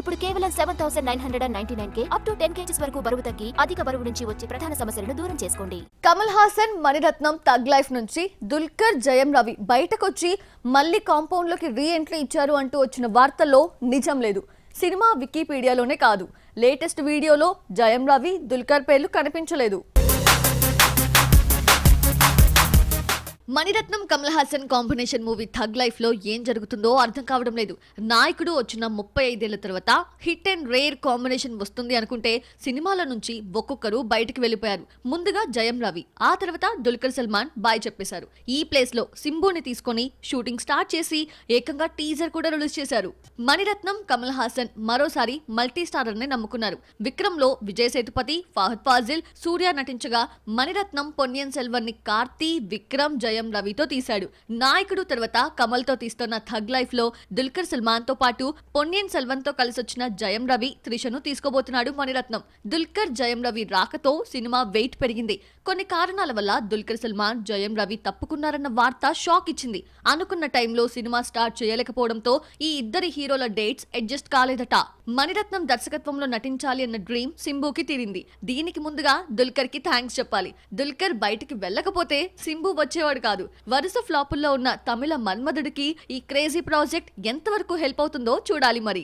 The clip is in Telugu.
ఇప్పుడు కేవలం 7,999 అప్ టు 10 kgs వరకు బరువు తగ్గి అధిక బరువు నుంచి వచ్చే ప్రధాన సమస్యలను దూరం చేసుకోండి. కమల్ హాసన్, మణిరత్నం తగ్ లైఫ్ నుంచి దుల్కర్, జయం రవి బయటకొచ్చి మళ్ళీ కాంపౌండ్ లోకి రీ ఎంట్రీ ఇచ్చారు అంటూ వచ్చిన వార్తల్లో నిజం లేదు. సినిమా వికీపీడియాలోనే కాదు, లేటెస్ట్ వీడియోలో జయం రవి, దుల్కర్ పేర్లు కనిపించలేదు. మణిరత్నం, కమల్ హాసన్ కాంబినేషన్ మూవీ థగ్ లైఫ్ లో ఏం జరుగుతుందో అర్థం కావడం లేదు. నాయకుడు వచ్చిన 35 ఏళ్ల తర్వాత హిట్ అండ్ రేర్ కాంబినేషన్ వస్తుంది అనుకుంటే సినిమాల నుంచి ఒక్కొక్కరు బయటికి వెళ్లిపోయారు. ముందుగా జయం రవి, ఆ తర్వాత దుల్కర్ సల్మాన్ బాయ్ చెప్పేశారు. ఈ ప్లేస్ లో సింబుని తీసుకొని షూటింగ్ స్టార్ట్ చేసి ఏకంగా టీజర్ కూడా రిలీజ్ చేశారు. మణిరత్నం, కమల్ హాసన్ మరోసారి మల్టీ స్టారర్ ని నమ్ముకున్నారు. విక్రమ్ లో విజయ్ సేతుపతి, ఫహద్ ఫాజిల్, సూర్య నటించగా మణిరత్నం పొన్నియిన్ సెల్వన్ ని కార్తీ, విక్రమ్, జయం రవితో తీశాడు. నాయకుడు తర్వాత కమల్ తో తీస్తున్న థగ్ లైఫ్ లో దుల్కర్ సల్మాన్ తో పాటు పొన్నియిన్ సెల్వన్ తో కలిసొచ్చిన జయం రవి, త్రిషను తీసుకోబోతున్నాడు మణిరత్నం. దుల్కర్, జయం రవి రాకతో సినిమా వెయిట్ పెరిగింది. కొన్ని కారణాల వల్ల దుల్కర్ సల్మాన్, జయం రవి తప్పుకున్నారన్న వార్త షాక్ ఇచ్చింది. అనుకున్న టైంలో సినిమా స్టార్ట్ చేయలేకపోవడంతో ఈ ఇద్దరి హీరోల డేట్స్ అడ్జస్ట్ కాలేదట. మణిరత్నం దర్శకత్వంలో నటించాలి అన్న డ్రీమ్ సింబుకి తీరింది. దీనికి ముందుగా దుల్కర్ కి థ్యాంక్స్ చెప్పాలి. దుల్కర్ బయటికి వెళ్ళకపోతే సింబు వచ్చేవాడు కాదు. వరుస ఫ్లాపుల్లో ఉన్న తమిళ మన్మధుడికి ఈ క్రేజీ ప్రాజెక్ట్ ఎంతవరకు హెల్ప్ అవుతుందో చూడాలి మరి.